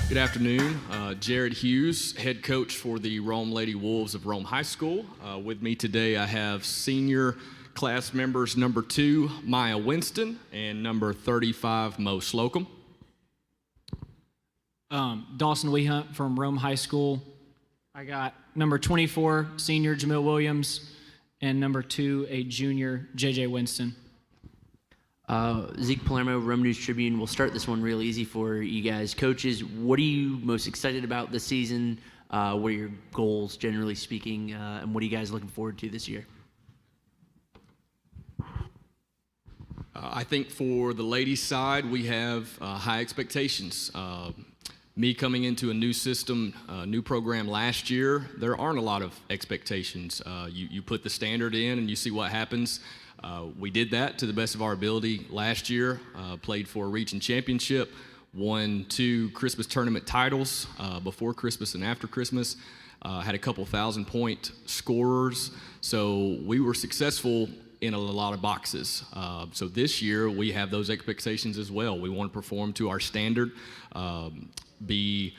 Good afternoon. Jared Hughes, head coach for the Rome Lady Wolves of Rome High School. With me today I have senior class members number 2, Maya Winston, and number 35, Mo Slocum. Dawson Wehunt from Rome High School. I got number 24, senior Jamil Williams, and number 2, a junior, JJ Winston. Zeke Palermo, Rome News Tribune. We'll start this one real easy for you guys. Coaches, what are you most excited about this season? What are your goals, generally speaking, and what are you guys looking forward to this year? I think for the ladies' side, we have high expectations. Me coming into a new system, new program last year, there aren't a lot of expectations. You put the standard in and you see what happens. We did that to the best of our ability last year, played for a region championship, won 2 Christmas tournament titles before Christmas and after Christmas, had a couple 1,000-point scorers. So we were successful in a lot of boxes. So this year we have those expectations as well. We want to perform to our standard, be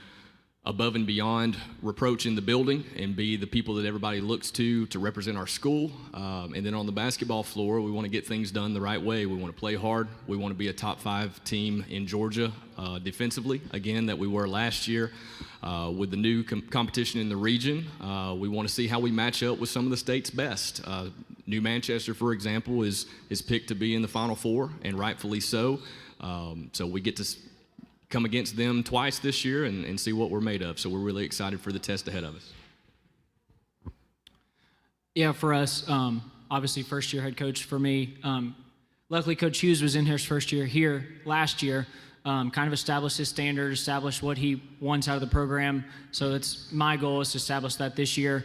above and beyond reproach in the building, and be the people that everybody looks to represent our school. And then on the basketball floor, we want to get things done the right way. We want to play hard. We want to be a top 5 team in Georgia defensively, again, that we were last year. With the new competition in the region, we want to see how we match up with some of the state's best. New Manchester, for example, is picked to be in the Final Four, and rightfully so. So we get to come against them twice this year and see what we're made of. So we're really excited for the test ahead of us. Yeah, for us, obviously first-year head coach for me. Luckily, Coach Hughes was in his first year here last year, kind of established his standard, established what he wants out of the program. So that's my goal, is to establish that this year.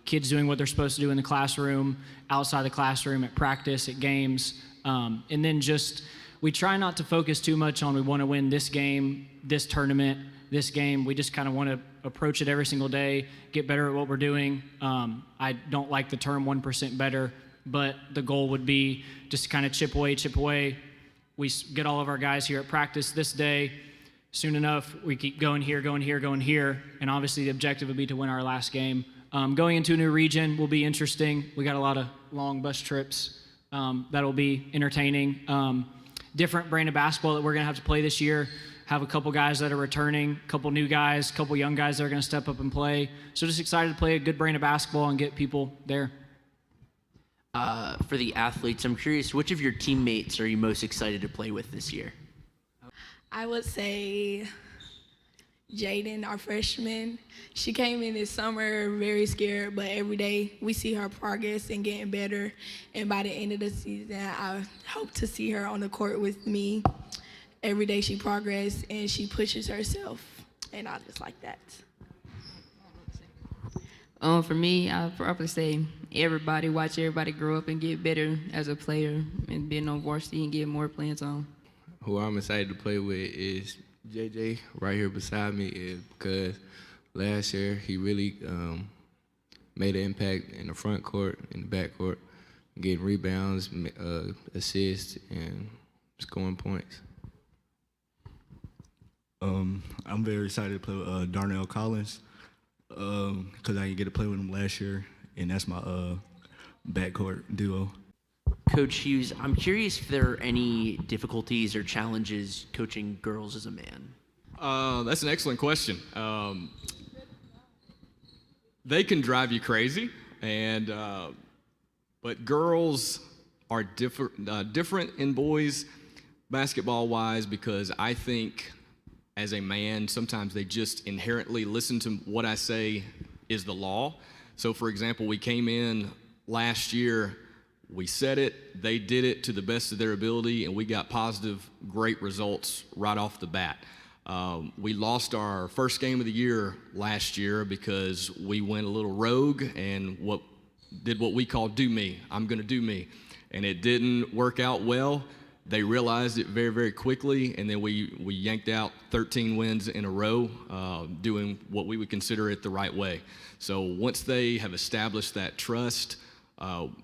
Kids doing what they're supposed to do in the classroom, outside the classroom, at practice, at games, and then just we try not to focus too much on we want to win this game, this tournament, this game. We just kind of want to approach it every single day, get better at what we're doing. I don't like the term 1% better, but the goal would be just to kind of chip away. We get all of our guys here at practice this day. Soon enough, we keep going here, and obviously the objective would be to win our last game. Going into a new region will be interesting. We got a lot of long bus trips. That'll be entertaining. Different brand of basketball that we're going to have to play this year. Have a couple guys that are returning, couple new guys, couple young guys that are going to step up and play. So just excited to play a good brand of basketball and get people there. For the athletes, I'm curious, which of your teammates are you most excited to play with this year? I would say Jaden, our freshman. She came in this summer very scared, but every day we see her progress and getting better. And by the end of the season, I hope to see her on the court with me. Every day she progresses and she pushes herself, and I just like that. For me, I'll probably say watch everybody grow up and get better as a player and being on varsity and get more playing time. Who I'm excited to play with is JJ right here beside me, is because last year he really made an impact in the front court, in the back court, getting rebounds, assists, and scoring points. I'm very excited to play with Darnell Collins because I didn't get to play with him last year, and that's my backcourt duo. Coach Hughes, I'm curious if there are any difficulties or challenges coaching girls as a man. That's an excellent question. They can drive you crazy, but girls are different in boys basketball-wise, because I think as a man, sometimes they just inherently listen to what I say is the law. So, for example, we came in last year, we said it, they did it to the best of their ability, and we got positive, great results right off the bat. We lost our first game of the year last year because we went a little rogue and did what we call do me. I'm going to do me. And it didn't work out well. They realized it very, very quickly, and then we yanked out 13 wins in a row, doing what we would consider it the right way. So once they have established that trust,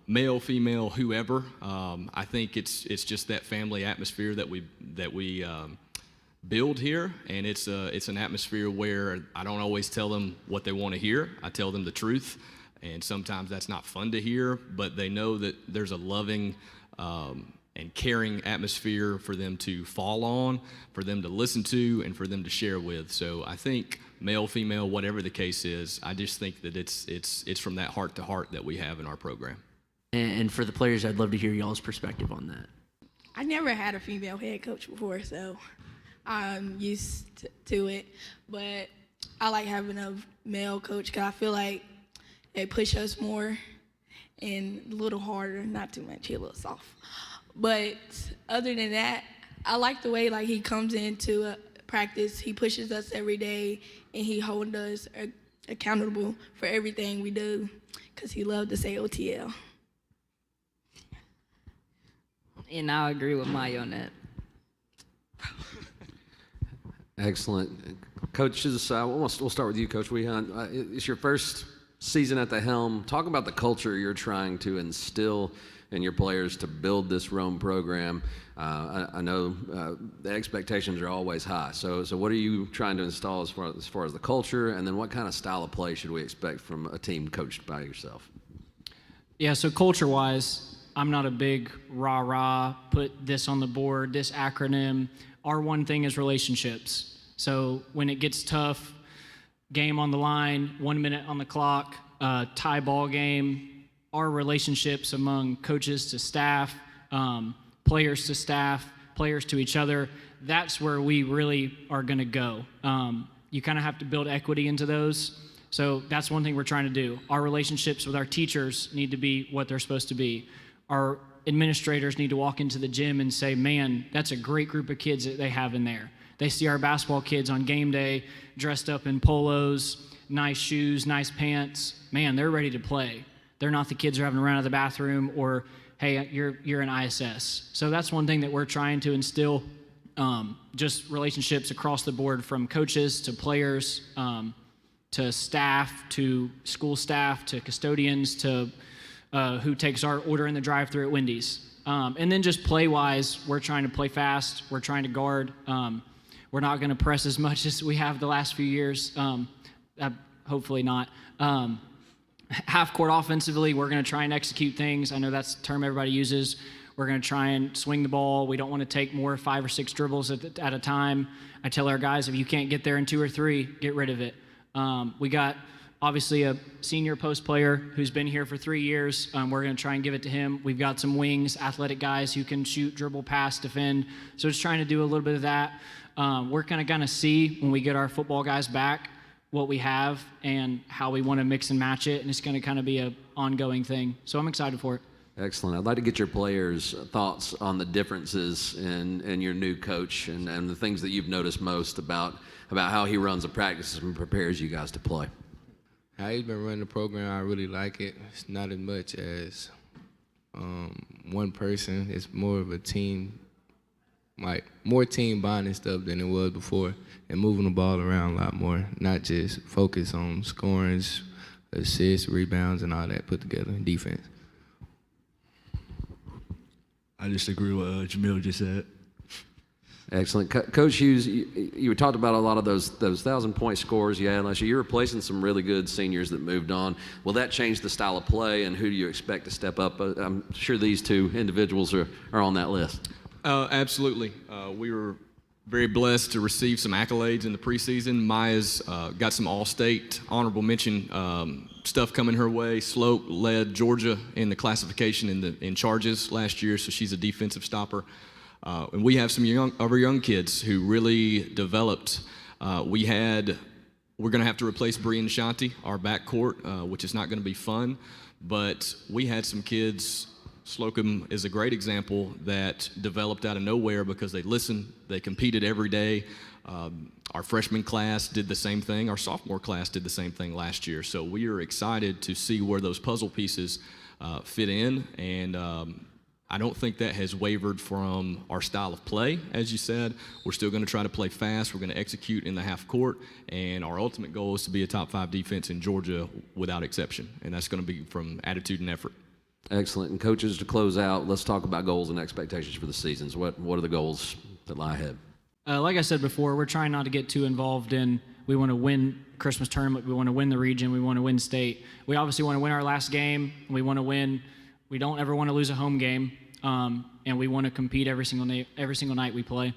male, female, whoever, I think it's just that family atmosphere that we build here, and it's an atmosphere where I don't always tell them what they want to hear. I tell them the truth, and sometimes that's not fun to hear, but they know that there's a loving and caring atmosphere for them to fall on, for them to listen to, and for them to share with. So I think male, female, whatever the case is, I just think that it's from that heart to heart that we have in our program. And for the players, I'd love to hear y'all's perspective on that. I never had a female head coach before, so I'm used to it. But I like having a male coach because I feel like they push us more and a little harder, not too much, a little soft. But other than that, I like the way like he comes into practice. He pushes us every day, and he holds us accountable for everything we do because he loved to say OTL. And I agree with Maya on that. Excellent. Coaches, we'll start with you, Coach Weehan. It's your first season at the helm. Talk about the culture you're trying to instill in your players to build this Rome program. I know the expectations are always high. So what are you trying to install as far as the culture, and then what kind of style of play should we expect from a team coached by yourself? Yeah, so culture-wise, I'm not a big rah-rah, put this on the board, this acronym. Our one thing is relationships. So when it gets tough, game on the line, 1 minute on the clock, tie ball game, our relationships among coaches to staff, players to staff, players to each other, that's where we really are going to go. You kind of have to build equity into those. So that's one thing we're trying to do. Our relationships with our teachers need to be what they're supposed to be. Our administrators need to walk into the gym and say, man, that's a great group of kids that they have in there. They see our basketball kids on game day dressed up in polos, nice shoes, nice pants. Man, they're ready to play. They're not the kids who are having to run out of the bathroom or, hey, you're an ISS. So that's one thing that we're trying to instill, just relationships across the board from coaches to players to staff to school staff to custodians to who takes our order in the drive-thru at Wendy's. And then just play-wise, we're trying to play fast. We're trying to guard. We're not going to press as much as we have the last few years. Hopefully not. Half-court offensively, we're going to try and execute things. I know that's the term everybody uses. We're going to try and swing the ball. We don't want to take more 5 or 6 dribbles at a time. I tell our guys, if you can't get there in 2 or 3, get rid of it. We got obviously a senior post player who's been here for 3 years. We're going to try and give it to him. We've got some wings, athletic guys who can shoot, dribble, pass, defend. So just trying to do a little bit of that. We're going to see when we get our football guys back what we have and how we want to mix and match it. And it's going to kind of be an ongoing thing. So I'm excited for it. Excellent. I'd like to get your players' thoughts on the differences in your new coach and the things that you've noticed most about how he runs the practices and prepares you guys to play. How he's been running the program, I really like it. It's not as much as one person. It's more of a team, like more team bonding stuff than it was before, and moving the ball around a lot more, not just focus on scoring, assists, rebounds, and all that put together in defense. I just agree with what Jamil just said. Excellent. Coach Hughes, you talked about a lot of those 1,000-point scores you had last year. You're replacing some really good seniors that moved on. Will that change the style of play, and who do you expect to step up? I'm sure these two individuals are on that list. Absolutely. We were very blessed to receive some accolades in the preseason. Maya's got some all-state honorable mention stuff coming her way. Sloat led Georgia in the classification in charges last year, so she's a defensive stopper. And we have some of our young kids who really developed. We're going to have to replace Bree and Shanti, our backcourt, which is not going to be fun. But we had some kids. Slocum is a great example that developed out of nowhere because they listened, they competed every day. Our freshman class did the same thing. Our sophomore class did the same thing last year. So we are excited to see where those puzzle pieces fit in. And I don't think that has wavered from our style of play, as you said. We're still going to try to play fast. We're going to execute in the half court. And our ultimate goal is to be a top 5 defense in Georgia without exception. And that's going to be from attitude and effort. Excellent. And coaches, to close out, let's talk about goals and expectations for the seasons. What are the goals that lie ahead? Like I said before, we're trying not to get too involved in. We want to win Christmas tournament. We want to win the region. We want to win state. We obviously want to win our last game. We want to win. We don't ever want to lose a home game, and we want to compete every single night we play.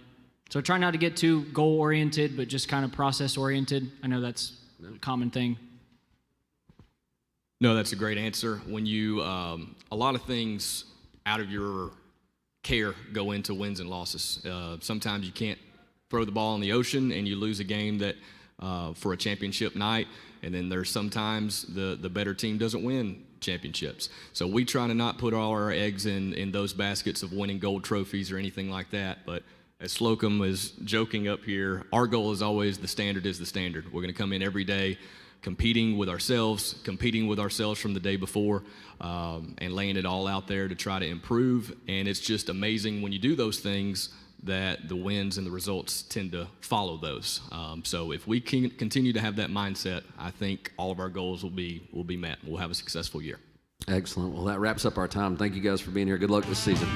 So try not to get too goal oriented, but just kind of process oriented. I know that's a common thing. No, that's a great answer. When you, a lot of things out of your care go into wins and losses. Sometimes you can't throw the ball in the ocean and you lose a game that for a championship night, and then there's sometimes the better team doesn't win championships. So we try to not put all our eggs in those baskets of winning gold trophies or anything like that. But as Slocum is joking up here, our goal is always the standard is the standard. We're going to come in every day competing with ourselves from the day before, and laying it all out there to try to improve. And it's just amazing when you do those things that the wins and the results tend to follow those. So if we can continue to have that mindset, I think all of our goals will be met. We'll have a successful year. Excellent. Well, that wraps up our time. Thank you guys for being here. Good luck this season.